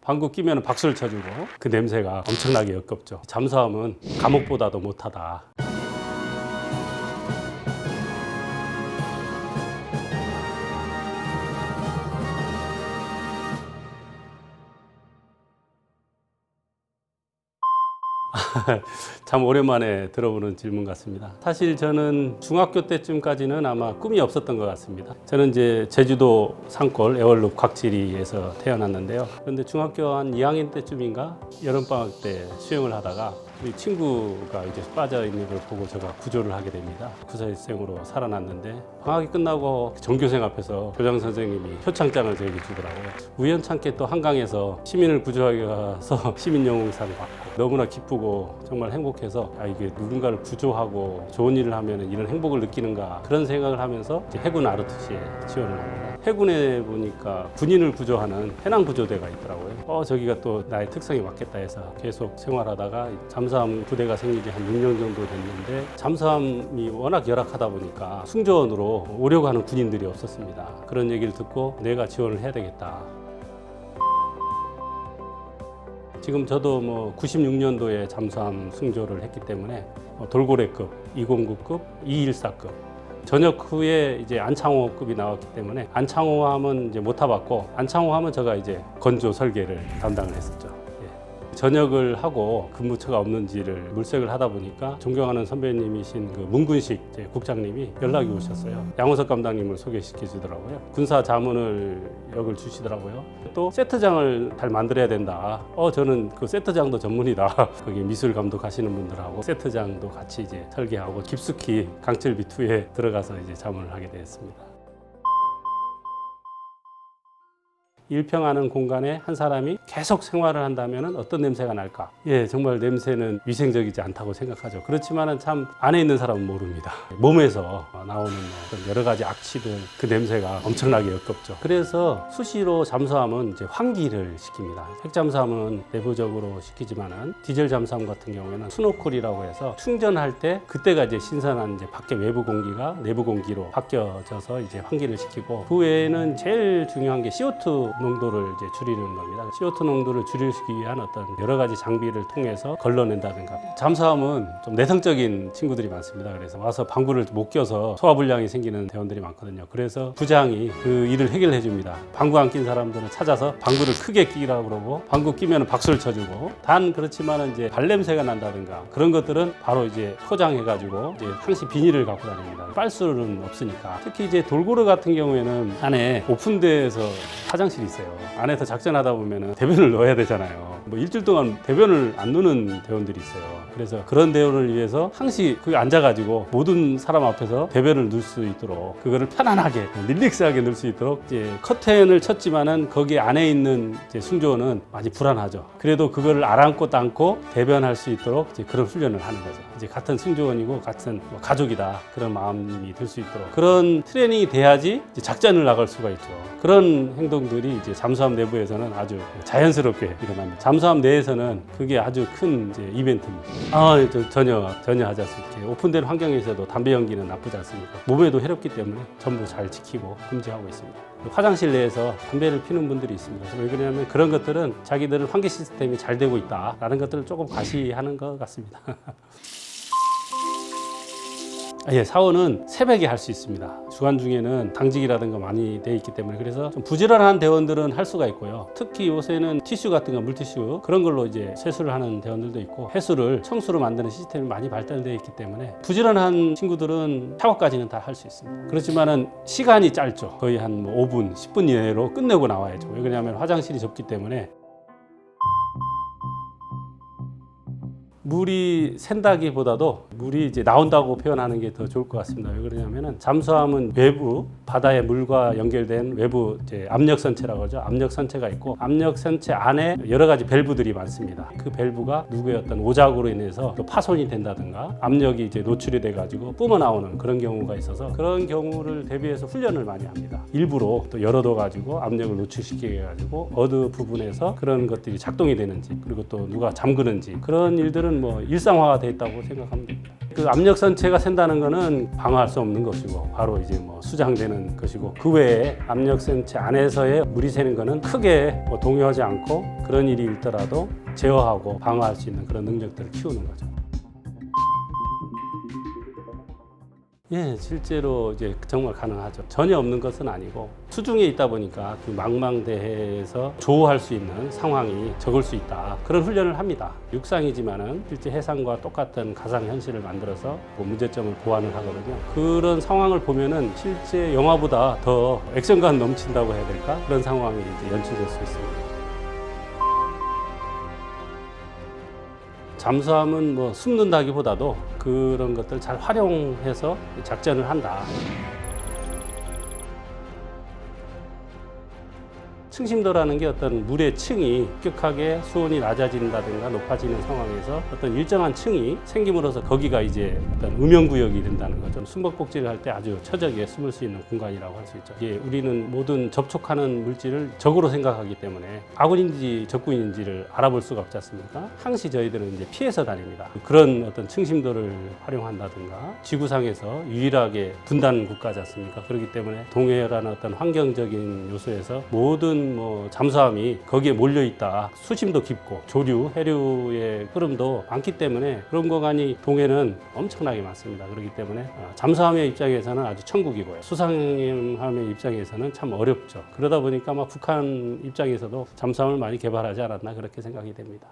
방구 끼면 박수를 쳐주고 그 냄새가 엄청나게 역겹죠. 잠수함은 감옥보다도 못하다. 참 오랜만에 들어보는 질문 같습니다. 사실 저는 중학교 때쯤까지는 아마 꿈이 없었던 것 같습니다. 저는 이제 제주도 산골 애월읍 곽지리에서 태어났는데요. 그런데 중학교 한 2학년 때쯤인가 여름방학 때 수영을 하다가 우리 친구가 이제 빠져 있는 걸 보고 제가 구조를 하게 됩니다. 구사일생으로 살아났는데 방학이 끝나고 전교생 앞에서 교장 선생님이 표창장을 저에게 주더라고요. 우연찮게 또 한강에서 시민을 구조하기 가서 시민영웅상 받고 너무나 기쁘고 정말 행복해서 이게 누군가를 구조하고 좋은 일을 하면 이런 행복을 느끼는가 그런 생각을 하면서 이제 해군 ROTC에 지원을 합니다. 해군에 보니까 군인을 구조하는 해남구조대가 있더라고요. 저기가 또 나의 특성에 맞겠다 해서 계속 생활하다가 잠수함 부대가 생긴 지 한 6년 정도 됐는데 잠수함이 워낙 열악하다 보니까 승조원으로 오려고 하는 군인들이 없었습니다. 그런 얘기를 듣고 내가 지원을 해야 되겠다. 지금 저도 96년도에 잠수함 승조를 했기 때문에 돌고래급, 209급, 214급 전역 후에 이제 안창호급이 나왔기 때문에 안창호함은 이제 못 타봤고 안창호함은 제가 이제 건조 설계를 담당을 했었죠. 전역을 하고 근무처가 없는지를 물색을 하다 보니까 존경하는 선배님이신 그 문군식 국장님이 연락이 오셨어요. 양호석 감독님을 소개시켜 주더라고요. 군사 자문을 역을 주시더라고요. 또 세트장을 잘 만들어야 된다. 저는 그 세트장도 전문이다. 거기 미술 감독하시는 분들하고 세트장도 같이 이제 설계하고 깊숙이 강철비 2에 들어가서 이제 자문을 하게 되었습니다. 일평하는 공간에 한 사람이 계속 생활을 한다면 어떤 냄새가 날까? 정말 냄새는 위생적이지 않다고 생각하죠. 그렇지만은 참 안에 있는 사람은 모릅니다. 몸에서 나오는 여러 가지 악취들, 그 냄새가 엄청나게 역겹죠. 그래서 수시로 잠수함은 이제 환기를 시킵니다. 핵잠수함은 내부적으로 시키지만은 디젤 잠수함 같은 경우에는 스노클이라고 해서 충전할 때 그때가 이제 신선한 이제 밖에 외부 공기가 내부 공기로 바뀌어져서 이제 환기를 시키고 그 외에는 제일 중요한 게 CO2 농도를 이제 줄이는 겁니다. CO2 농도를 줄이기 위한 어떤 여러 가지 장비를 통해서 걸러낸다든가. 잠수함은 좀 내성적인 친구들이 많습니다. 그래서 와서 방구를 못 껴서 소화불량이 생기는 대원들이 많거든요. 그래서 부장이 그 일을 해결해 줍니다. 방구 안 낀 사람들은 찾아서 방구를 크게 끼라고 그러고 방구 끼면 박수를 쳐주고 단 그렇지만은 이제 발냄새가 난다든가 그런 것들은 바로 이제 포장해가지고 이제 항시 비닐을 갖고 다닙니다. 빨수는 없으니까. 특히 이제 돌고래 같은 경우에는 안에 오픈돼서 화장실이 있어요. 안에서 작전하다 보면은 대변을 넣어야 되잖아요. 일주일 동안 대변을 안 누는 대원들이 있어요. 그래서 그런 대원을 위해서 항시 거기 앉아가지고 모든 사람 앞에서 대변을 넣을 수 있도록 그거를 편안하게 릴렉스하게 넣을 수 있도록 이제 커튼을 쳤지만은 거기 안에 있는 이제 승조원은 많이 불안하죠. 그래도 그거를 아랑곳 않고 대변할 수 있도록 이제 그런 훈련을 하는 거죠. 이제 같은 승조원이고 같은 가족이다 그런 마음이 들 수 있도록 그런 트레이닝이 돼야지 이제 작전을 나갈 수가 있죠. 그런 행동들이 이제 잠수함 내부에서는 아주 자연스럽게 일어납니다. 잠수함 내에서는 그게 아주 큰 이제 이벤트입니다. 전혀 하지 않습니다. 오픈된 환경에서도 담배 연기는 나쁘지 않습니다. 몸에도 해롭기 때문에 전부 잘 지키고 금지하고 있습니다. 화장실 내에서 담배를 피는 분들이 있습니다. 왜 그러냐면 그런 것들은 자기들은 환기 시스템이 잘 되고 있다라는 것들을 조금 과시하는 것 같습니다. 사원은 새벽에 할 수 있습니다. 주간 중에는 당직이라든가 많이 돼 있기 때문에 그래서 좀 부지런한 대원들은 할 수가 있고요. 특히 요새는 티슈 같은 거 물티슈 그런 걸로 이제 세수를 하는 대원들도 있고 해수를 청수로 만드는 시스템이 많이 발달되어 있기 때문에 부지런한 친구들은 샤워까지는 다 할 수 있습니다. 그렇지만은 시간이 짧죠. 거의 한 5분, 10분 이내로 끝내고 나와야죠. 왜 그러냐면 화장실이 좁기 때문에 물이 샌다기보다도 물이 이제 나온다고 표현하는 게 더 좋을 것 같습니다. 왜 그러냐면은 잠수함은 외부 바다의 물과 연결된 외부 이제 압력선체라고 하죠. 압력선체가 있고 압력선체 안에 여러 가지 밸브들이 많습니다. 그 밸브가 누구의 어떤 오작으로 인해서 또 파손이 된다든가 압력이 이제 노출이 돼가지고 뿜어 나오는 그런 경우가 있어서 그런 경우를 대비해서 훈련을 많이 합니다. 일부러 또 열어둬가지고 압력을 노출시키게 해가지고 어느 부분에서 그런 것들이 작동이 되는지 그리고 또 누가 잠그는지 그런 일들은 일상화가 돼 있다고 생각하면 됩니다. 그 압력 선체가 샌다는 거는 방어할 수 없는 것이고 바로 이제 뭐 수장되는 것이고 그 외에 압력 선체 안에서의 물이 새는 거는 크게 뭐 동요하지 않고 그런 일이 있더라도 제어하고 방어할 수 있는 그런 능력들을 키우는 거죠. 예, 실제로 이제 정말 가능하죠. 전혀 없는 것은 아니고 수중에 있다 보니까 그 망망대해에서 조우할 수 있는 상황이 적을 수 있다. 그런 훈련을 합니다. 육상이지만은 실제 해상과 똑같은 가상 현실을 만들어서 뭐 문제점을 보완을 하거든요. 그런 상황을 보면은 실제 영화보다 더 액션감 넘친다고 해야 될까? 그런 상황이 이제 연출될 수 있습니다. 잠수함은 뭐 숨는다기보다도 그런 것들 잘 활용해서 작전을 한다. 층심도라는 게 어떤 물의 층이 급격하게 수온이 낮아진다든가 높아지는 상황에서 어떤 일정한 층이 생김으로써 거기가 이제 어떤 음영구역이 된다는 거죠. 숨바꼭질을 할 때 아주 처적에 숨을 수 있는 공간이라고 할 수 있죠. 예, 우리는 모든 접촉하는 물질을 적으로 생각하기 때문에 아군인지 적군인지를 알아볼 수가 없지 않습니까? 항시 저희들은 이제 피해서 다닙니다. 그런 어떤 층심도를 활용한다든가 지구상에서 유일하게 분단 국가지 않습니까? 그렇기 때문에 동해라는 어떤 환경적인 요소에서 모든 뭐 잠수함이 거기에 몰려 있다. 수심도 깊고 조류, 해류의 흐름도 많기 때문에 그런 공간이 동해는 엄청나게 많습니다. 그렇기 때문에 잠수함의 입장에서는 아주 천국이고요. 수상함의 입장에서는 참 어렵죠. 그러다 보니까 막 북한 입장에서도 잠수함을 많이 개발하지 않았나 그렇게 생각이 됩니다.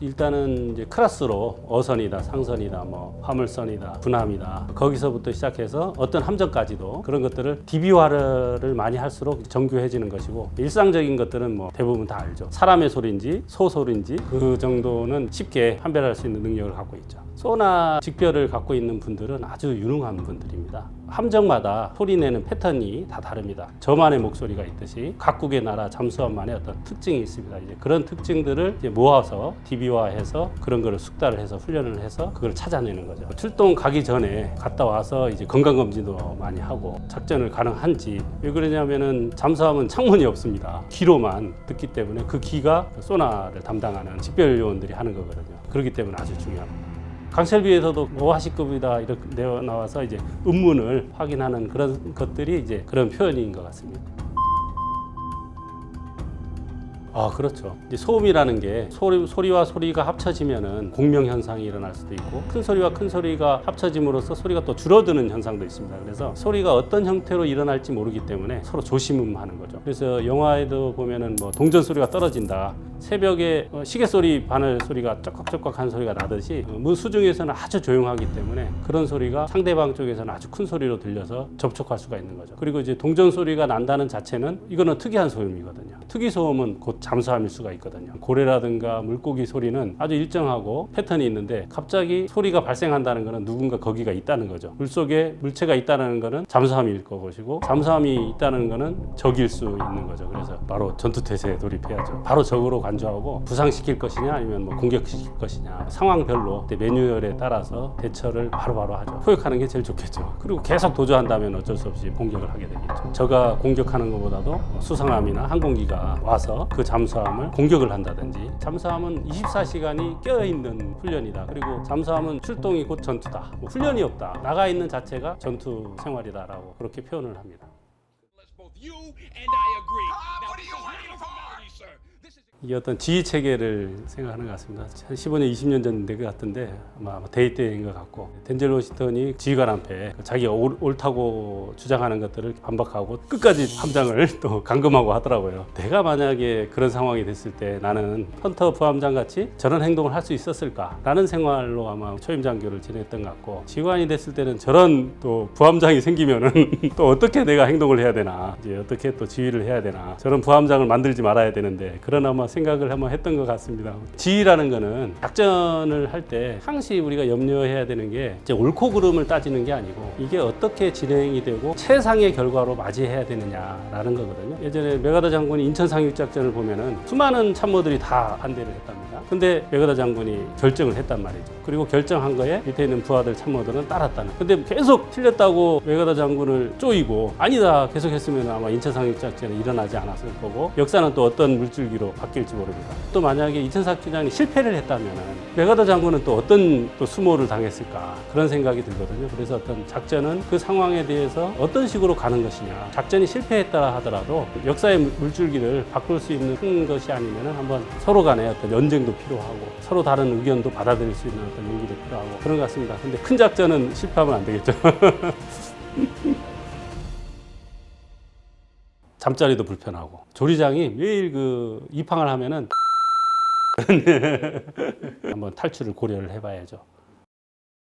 일단은 이제 클래스로 어선이다, 상선이다, 뭐 화물선이다, 군함이다 거기서부터 시작해서 어떤 함정까지도 그런 것들을 DB화를 많이 할수록 정교해지는 것이고 일상적인 것들은 뭐 대부분 다 알죠. 사람의 소리인지 소 소리인지 그 정도는 쉽게 판별할 수 있는 능력을 갖고 있죠. 소나 직별을 갖고 있는 분들은 아주 유능한 분들입니다. 함정마다 소리내는 패턴이 다 다릅니다. 저만의 목소리가 있듯이 각국의 나라 잠수함만의 어떤 특징이 있습니다. 이제 그런 특징들을 이제 모아서 DB화해서 그런 거를 숙달을 해서 훈련을 해서 그걸 찾아내는 거죠. 출동 가기 전에 갔다 와서 이제 건강검진도 많이 하고 작전을 가능한지 왜 그러냐면은 잠수함은 창문이 없습니다. 귀로만 듣기 때문에 그 귀가 소나를 담당하는 직별 요원들이 하는 거거든요. 그렇기 때문에 아주 중요합니다. 강철비에서도 오하시급이다 이렇게 내어 나와서 이제 음문을 확인하는 그런 것들이 이제 그런 표현인 것 같습니다. 그렇죠. 이제 소음이라는 게 소리와 소리가 합쳐지면은 공명 현상이 일어날 수도 있고 큰 소리와 큰 소리가 합쳐짐으로써 소리가 또 줄어드는 현상도 있습니다. 그래서 소리가 어떤 형태로 일어날지 모르기 때문에 서로 조심하는 거죠. 그래서 영화에도 보면은 뭐 동전 소리가 떨어진다. 새벽에 시계 소리, 바늘 소리가 쩍깍쩍깍한 소리가 나듯이 물 수중에서는 아주 조용하기 때문에 그런 소리가 상대방 쪽에서는 아주 큰 소리로 들려서 접촉할 수가 있는 거죠. 그리고 이제 동전 소리가 난다는 자체는 이거는 특이한 소음이거든요. 특이 소음은 곧 잠수함일 수가 있거든요. 고래라든가 물고기 소리는 아주 일정하고 패턴이 있는데 갑자기 소리가 발생한다는 것은 누군가 거기가 있다는 거죠. 물속에 물체가 있다는 것은 잠수함일 것이고 잠수함이 있다는 것은 적일 수 있는 거죠. 그래서 바로 전투태세에 돌입해야죠. 바로 적으로 간주하고 부상시킬 것이냐 아니면 뭐 공격시킬 것이냐 상황별로 매뉴얼에 따라서 대처를 바로바로 하죠. 포획하는 게 제일 좋겠죠. 그리고 계속 도주한다면 어쩔 수 없이 공격을 하게 되겠죠. 저가 공격하는 것보다도 수상함이나 항공기가 와서 그 잠수함을 공격을 한다든지 잠수함은 24시간이 깨어있는 훈련이다. 그리고 잠수함은 출동이 곧 전투다. 뭐 훈련이 없다. 나가 있는 자체가 전투 생활이다라고 그렇게 표현을 합니다. 이 어떤 지휘 체계를 생각하는 것 같습니다. 한 15년, 20년 전 된 것 같은데 아마 데이 때인 것 같고 덴젤 워싱턴이 지휘관 앞에 자기가 옳다고 주장하는 것들을 반박하고 끝까지 함장을 또 감금하고 하더라고요. 내가 만약에 그런 상황이 됐을 때 나는 헌터 부함장 같이 저런 행동을 할 수 있었을까라는 생활로 아마 초임 장교를 지냈던 것 같고 지휘관이 됐을 때는 저런 또 부함장이 생기면은 또 어떻게 내가 행동을 해야 되나 이제 어떻게 또 지휘를 해야 되나 저런 부함장을 만들지 말아야 되는데 그런 아마 생각을 한번 했던 것 같습니다. 지휘라는 거는 작전을 할 때 항시 우리가 염려해야 되는 게 이제 옳고 그름을 따지는 게 아니고 이게 어떻게 진행이 되고 최상의 결과로 맞이해야 되느냐라는 거거든요. 예전에 메가더 장군이 인천 상륙작전을 보면은 수많은 참모들이 다 반대를 했답니다. 근데 메가더 장군이 결정을 했단 말이죠. 그리고 결정한 거에 밑에 있는 부하들 참모들은 따랐다는. 근데 계속 틀렸다고 메가더 장군을 쪼이고 아니다 계속 했으면 아마 인천 상륙작전이 일어나지 않았을 거고 역사는 또 어떤 물줄기로 바뀌었 바뀔지 모릅니다. 또 만약에 이천삭 주장이 실패를 했다면 메가더 장군은 또 어떤 또 수모를 당했을까 그런 생각이 들거든요. 그래서 어떤 작전은 그 상황에 대해서 어떤 식으로 가는 것이냐, 작전이 실패했다 하더라도 역사의 물줄기를 바꿀 수 있는 큰 것이 아니면 한번 서로 간에 어떤 연쟁도 필요하고 서로 다른 의견도 받아들일 수 있는 어떤 용기도 필요하고 그런 것 같습니다. 근데 큰 작전은 실패하면 안 되겠죠. 잠자리도 불편하고 조리장이 매일 그 입항을 하면은 한번 탈출을 고려를 해봐야죠.